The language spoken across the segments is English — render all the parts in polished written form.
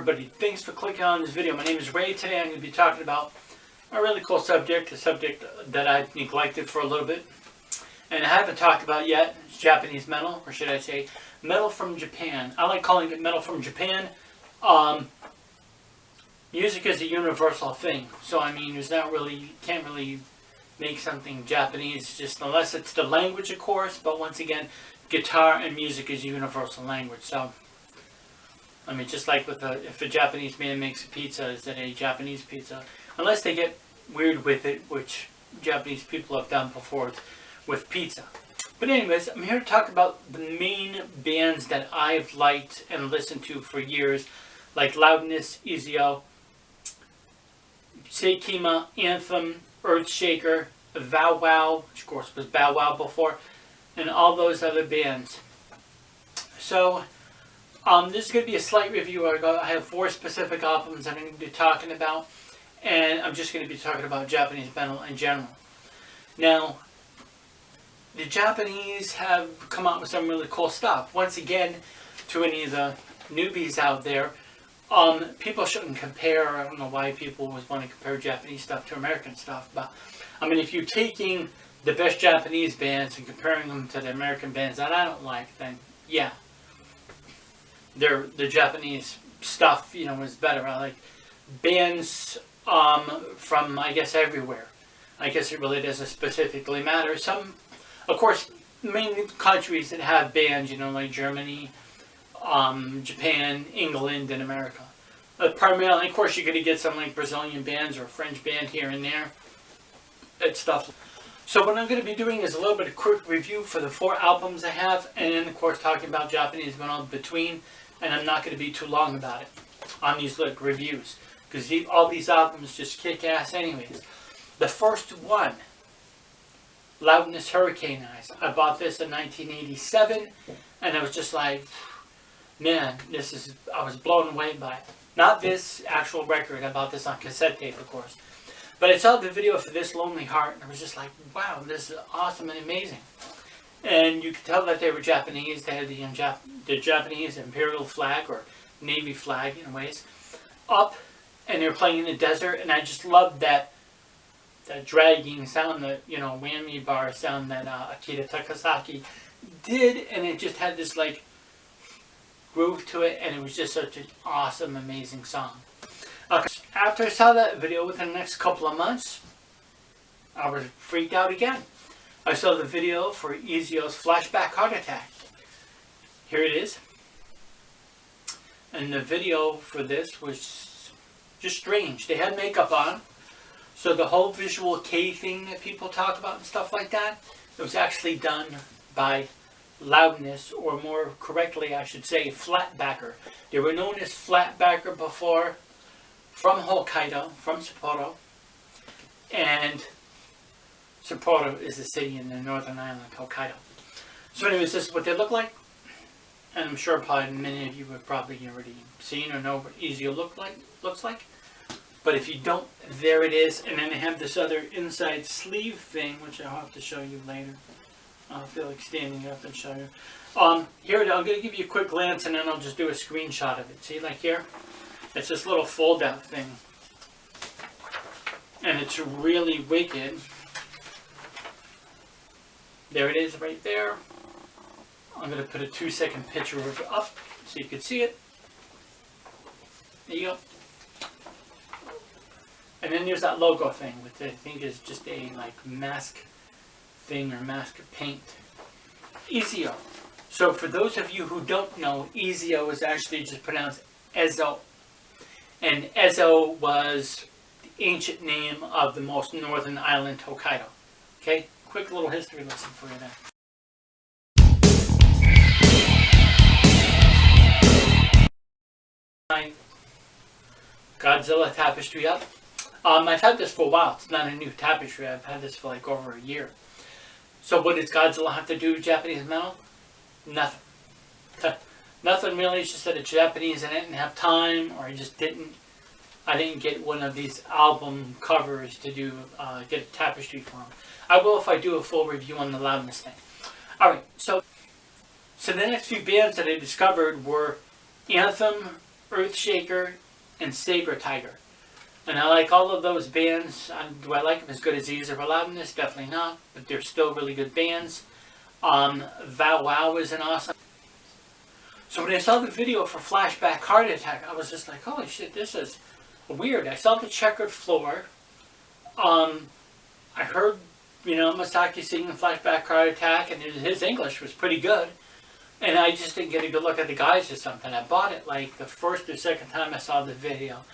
everybody, thanks for clicking on this video. My name is Ray. Today I'm going to be talking about a really cool subject, a subject that I've neglected for a little bit and I haven't talked about yet. It's Japanese metal, or should I say metal from Japan. I like calling it metal from Japan. Music is a universal thing, so I mean there's not really, you can't really make something Japanese just unless it's the language, of course, but once again, guitar and music is a universal language. So I mean, just like with if a Japanese man makes a pizza, is it a Japanese pizza? Unless they get weird with it, which Japanese people have done before with pizza. But anyways, I'm here to talk about the main bands that I've liked and listened to for years, like Loudness, Ezio, Seikima, Anthem, Earthshaker, Bow Wow, which of course was Bow Wow before, and all those other bands. So this is going to be a slight review. I have 4 specific albums that I'm going to be talking about, and I'm just going to be talking about Japanese metal in general. Now, the Japanese have come out with some really cool stuff. Once again, to any of the newbies out there, people shouldn't compare. I don't know why people always want to compare Japanese stuff to American stuff, but I mean, if you're taking the best Japanese bands and comparing them to the American bands that I don't like, then yeah, the Japanese stuff, you know, is better. I like bands from, I guess, everywhere. I guess it really doesn't specifically matter. Some, of course, main countries that have bands, you know, like Germany, Japan, England, and America. Primarily, of course, you're going to get some like Brazilian bands or a French band here and there. It's stuff. So what I'm going to be doing is a little bit of quick review for the 4 albums I have, and then, of course, talking about Japanese metal in between. And I'm not going to be too long about it on these like reviews, because all these albums just kick ass anyways. The first one, Loudness, Hurricane Eyes. I bought this in 1987, and I was just like, man, I was blown away by it. Not this actual record, I bought this on cassette tape, of course. But I saw the video for This Lonely Heart, and I was just like, wow, this is awesome and amazing. And you could tell that they were Japanese. They had the Japanese Imperial flag, or Navy flag in ways, up, and they were playing in the desert, and I just loved that dragging sound, that, you know, whammy bar sound that Akira Takasaki did, and it just had this like groove to it, and it was just such an awesome, amazing song. After I saw that video, within the next couple of months, I was freaked out again. I saw the video for Ezio's Flashback Heart Attack. Here it is. And the video for this was just strange. They had makeup on. So the whole visual K thing that people talk about and stuff like that, it was actually done by Loudness, or more correctly I should say Flatbacker. They were known as Flatbacker before, from Hokkaido, from Sapporo. And Sapporo is a city in the northern island, Hokkaido. So anyways, this is what they look like. And I'm sure probably many of you have probably already seen or know what Ezio looks like. But if you don't, there it is. And then they have this other inside sleeve thing, which I'll have to show you later. I feel like standing up and show you. Here it is. I'm going to give you a quick glance, and then I'll just do a screenshot of it. See, like here? It's this little fold-out thing. And it's really wicked. There it is right there. I'm going to put a 2-second picture of it up so you can see it. There you go. And then there's that logo thing, which I think is just a like mask thing or mask of paint. Ezio. So for those of you who don't know, Ezio is actually just pronounced Ezo. And Ezo was the ancient name of the most northern island, Hokkaido. Okay? Quick little history lesson for you there. My Godzilla tapestry up. I've had this for a while. It's not a new tapestry. I've had this for like over a year. So what does Godzilla have to do with Japanese metal? Nothing. Nothing really. It's just that it's Japanese and I didn't have time, or I didn't get one of these album covers to do, get a tapestry for them. I will if I do a full review on the Loudness thing. Alright, so the next few bands that I discovered were Anthem, Earthshaker, and Saber Tiger. And I like all of those bands. Do I like them as good as Ease of Loudness? Definitely not, but they're still really good bands. Bow Wow is an awesome. So when I saw the video for Flashback Heart Attack, I was just like, holy shit, this is weird. I saw the checkered floor. I heard, Masaki singing Flashback Heart Attack, and his English was pretty good. And I just didn't get a good look at the guys or something. I bought it like the first or second time I saw the video.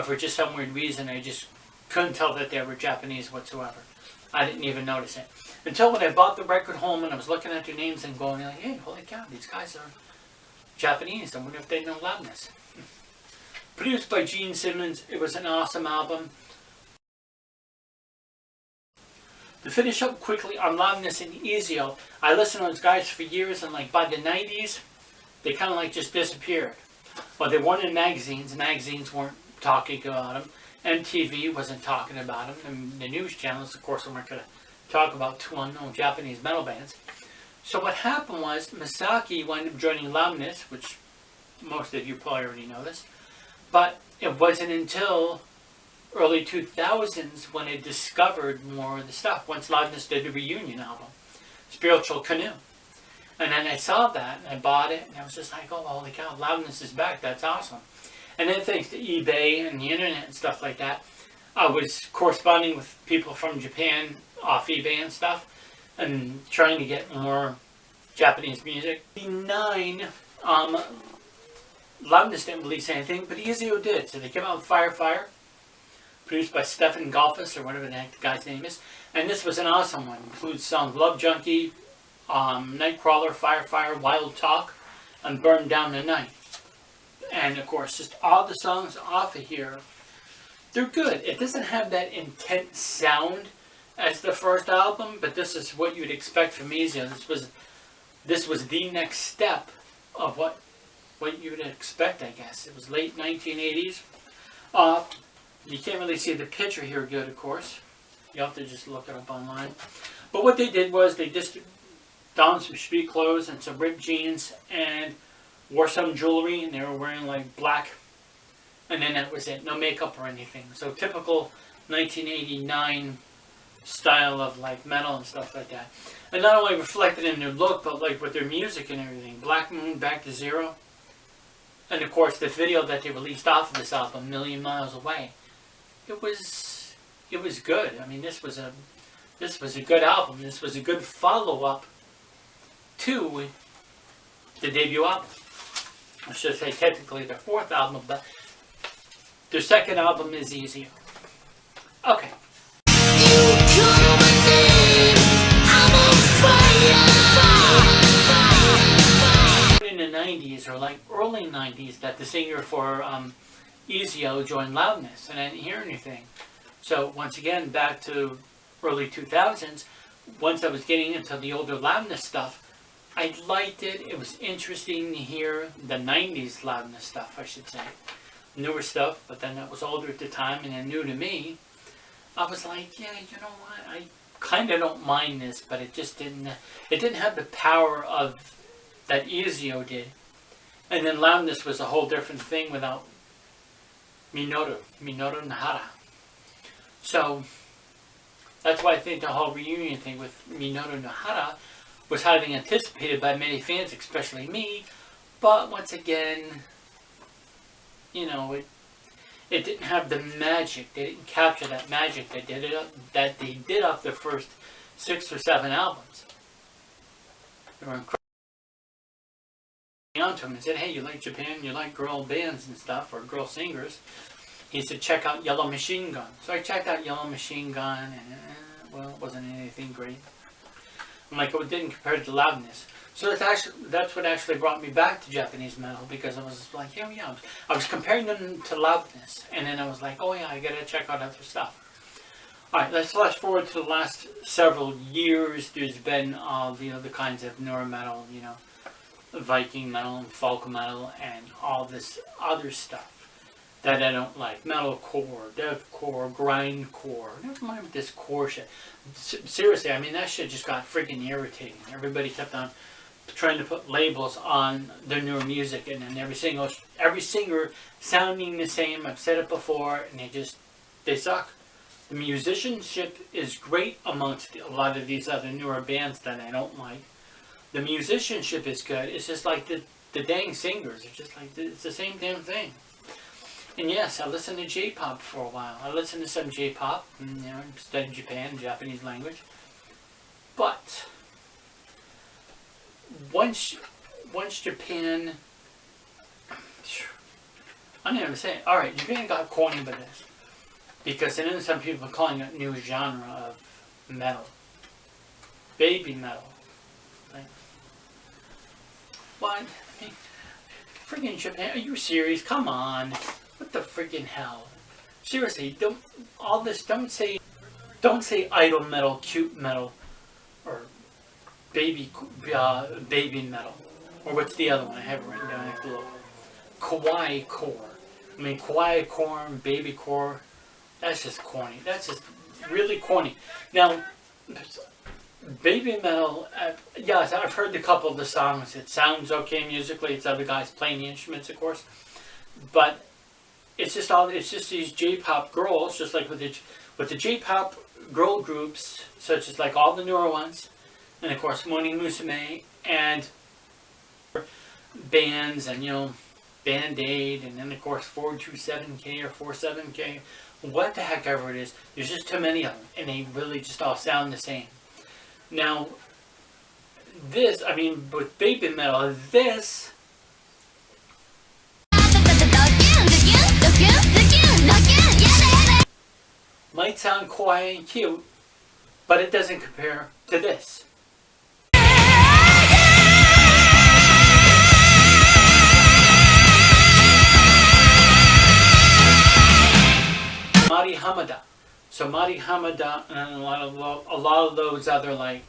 For just some weird reason, I just couldn't tell that they were Japanese whatsoever. I didn't even notice it. Until when I bought the record home and I was looking at their names and going like, hey, holy cow, these guys are Japanese. I wonder if they know Loudness. Produced by Gene Simmons, it was an awesome album. To finish up quickly on Loudness and Ezio, I listened to those guys for years, and like by the 90s, they kind of like just disappeared. Well, they weren't in magazines. Magazines weren't talking about them. MTV wasn't talking about them. And the news channels, of course, weren't going to talk about two unknown Japanese metal bands. So what happened was Masaki wound up joining Loudness, which most of you probably already know this. But it wasn't until early 2000s when I discovered more of the stuff. Once Loudness did the reunion album, Spiritual Canoe. And then I saw that, and I bought it, and I was just like, oh, holy cow, Loudness is back, that's awesome. And then thanks to eBay and the internet and stuff like that, I was corresponding with people from Japan off eBay and stuff, and trying to get more Japanese music. In '99, Loudness didn't release anything, but Ezio did. So they came out with Fire, produced by Stefan Golfus, or whatever the heck the guy's name is. And this was an awesome one. It includes songs Love Junkie, Nightcrawler, Fire, Wild Talk, and Burn Down the Night. And of course, just all the songs off of here, they're good. It doesn't have that intense sound as the first album, but this is what you'd expect from Ezio. This was the next step of what you would expect, I guess. It was late 1980s. You can't really see the picture here good, of course. You have to just look it up online. But what they did was they just donned some street clothes and some ripped jeans and wore some jewelry, and they were wearing like black, and then that was it. No makeup or anything. So typical 1989 style of like metal and stuff like that. And not only reflected in their look, but like with their music and everything. Black Moon, Back to Zero. And of course the video that they released off of this album, Million Miles Away. It was good. I mean, this was a good album. This was a good follow-up to the debut album. I should say technically their fourth album, but their second album is Ezio. Okay. In the 90s, or like early 90s, that the singer for Ezio joined Loudness, and I didn't hear anything. So once again, back to early 2000s, once I was getting into the older Loudness stuff, I liked it. It was interesting to hear the 90s Loudness stuff, I should say. Newer stuff, but then that was older at the time and then new to me. I was like, yeah, you know what? I kind of don't mind this, but it just didn't have the power of that Ezio did. And then Loudness was a whole different thing without Minoru Nahara. So that's why I think the whole reunion thing with Minoru Nahara was highly anticipated by many fans, especially me. But once again, it didn't have the magic. They didn't capture that magic that they did off their first 6 or 7 albums. They were incredible. On to him and said, hey, you like Japan, you like girl bands and stuff, or girl singers. He said, check out Yellow Machine Gun. So I checked out Yellow Machine Gun, and it wasn't anything great. I'm like, it didn't compare to Loudness. So that's what actually brought me back to Japanese metal, because I was like, yeah, I was comparing them to Loudness, and then I was like, oh yeah, I gotta check out other stuff. Alright, let's flash forward to the last several years. There's been the other kinds of newer metal, Viking metal and folk metal and all this other stuff that I don't like. Metalcore, deathcore, grindcore. Never mind with this core shit. Seriously, I mean, that shit just got freaking irritating. Everybody kept on trying to put labels on their newer music, and then every singer sounding the same. I've said it before, and they suck. The musicianship is great amongst a lot of these other newer bands that I don't like. The musicianship is good. It's just like the dang singers. It's just like it's the same damn thing. And yes, I listened to J-pop for a while. I listened to some J-pop, studied Japanese language. But once Japan, I'm not even saying. All right, Japan got corny with this because I know some people are calling it a new genre of metal, baby metal. Like, what? I mean, friggin' Japan? Are you serious? Come on. What the friggin' hell? Seriously, don't say idol metal, cute metal, or baby metal. Or what's the other one? I have it written down. I have to look. Kawaii core. I mean, kawaii core and baby core. That's just corny. That's just really corny. Now, baby metal. Yes, I've heard a couple of the songs. It sounds okay musically. It's other guys playing the instruments, of course, but it's just these J-pop girls, just like with the J-pop girl groups, such as like all the newer ones, and of course Morning Musume and bands, and Band-Aid, and then of course 427K or 47K, what the heck ever it is. There's just too many of them, and they really just all sound the same. Now, with baby metal, this might sound quiet and cute, but it doesn't compare to this. Mari Hamada. So Mari Hamada and a lot of those other like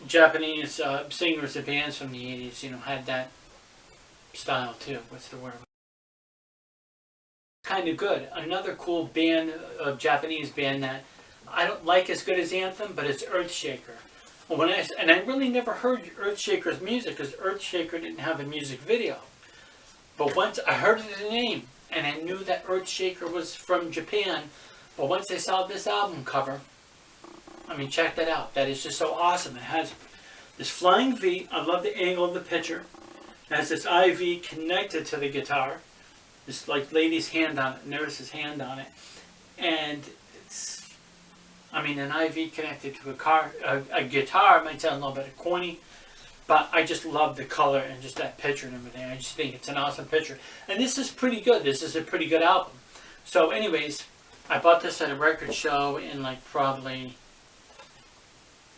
Japanese singers and bands from the 80s, had that style too. What's the word? Kind of good. Another cool band, a Japanese band that I don't like as good as Anthem, but it's Earthshaker. I really never heard Earthshaker's music because Earthshaker didn't have a music video. But once I heard the name, and I knew that Earthshaker was from Japan, but once I saw this album cover, check that out. That is just so awesome. It has this flying V. I love the angle of the picture. It has this IV connected to the guitar. This like lady's hand on it, nurse's hand on it, and it's, an IV connected to a guitar might sound a little bit corny, but I just love the color and just that picture and everything. I just think it's an awesome picture, and this is pretty good. This is a pretty good album. So, anyways, I bought this at a record show in like probably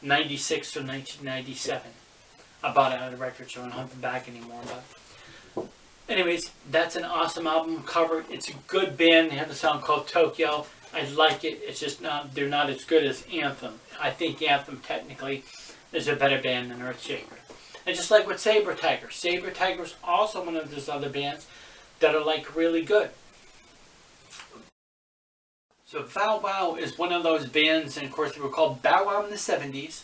'96 or 1997. I bought it at a record show. I don't have it back anymore, but. Anyways, that's an awesome album cover. It's a good band. They have a song called Tokyo. I like it. It's just they're not as good as Anthem. I think Anthem technically is a better band than Earthshaker. And just like with Saber Tiger. Saber Tiger is also one of those other bands that are like really good. So Bow Wow is one of those bands, and of course they were called Bow Wow in the 70s.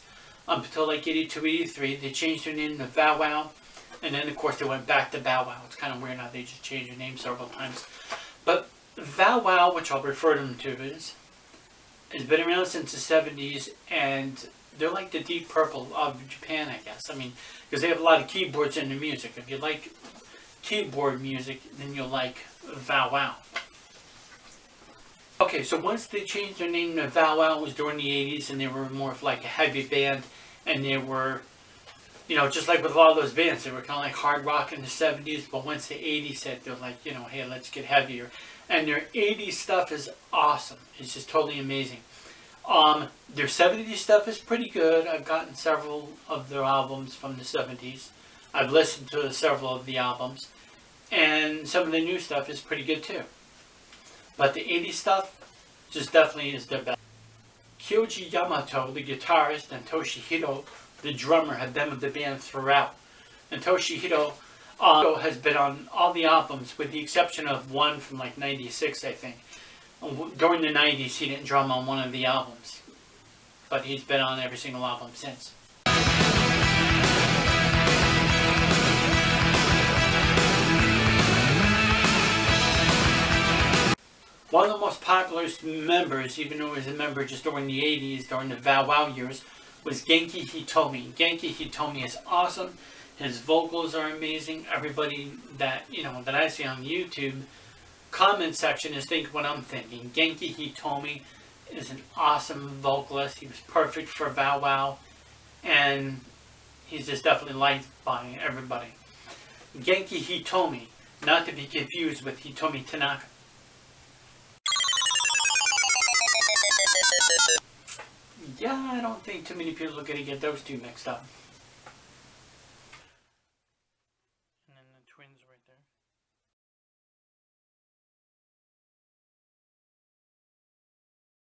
Up until like 82, 83. They changed their name to Bow Wow. And then, of course, they went back to Bow Wow. It's kind of weird how they just changed their name several times. But Bow Wow, which I'll refer to them to, has been around since the 70s, and they're like the Deep Purple of Japan, I guess. Because they have a lot of keyboards in their music. If you like keyboard music, then you'll like Bow Wow. Okay, so once they changed their name to Bow Wow, it was during the 80s, and they were more of like a heavy band, and they were... just like with a lot of those bands, they were kind of like hard rock in the 70s, but once the 80s hit, they're like, hey, let's get heavier. And their 80s stuff is awesome. It's just totally amazing. Their 70s stuff is pretty good. I've gotten several of their albums from the 70s. I've listened to several of the albums. And some of the new stuff is pretty good too. But the 80s stuff just definitely is their best. Kyoji Yamato, the guitarist, and Toshihiro, the drummer, have been with the band throughout. And Toshihiro has been on all the albums with the exception of one from like 96, I think. During the 90s, he didn't drum on one of the albums. But he's been on every single album since. One of the most popular members, even though he was a member just during the 80s, during the Bow Wow years, was Genki Hitomi. Genki Hitomi is awesome. His vocals are amazing. Everybody that, that I see on YouTube comment section is thinking what I'm thinking. Genki Hitomi is an awesome vocalist. He was perfect for Bow Wow, and he's just definitely liked by everybody. Genki Hitomi, not to be confused with Hitomi Tanaka. Yeah, I don't think too many people are going to get those two mixed up.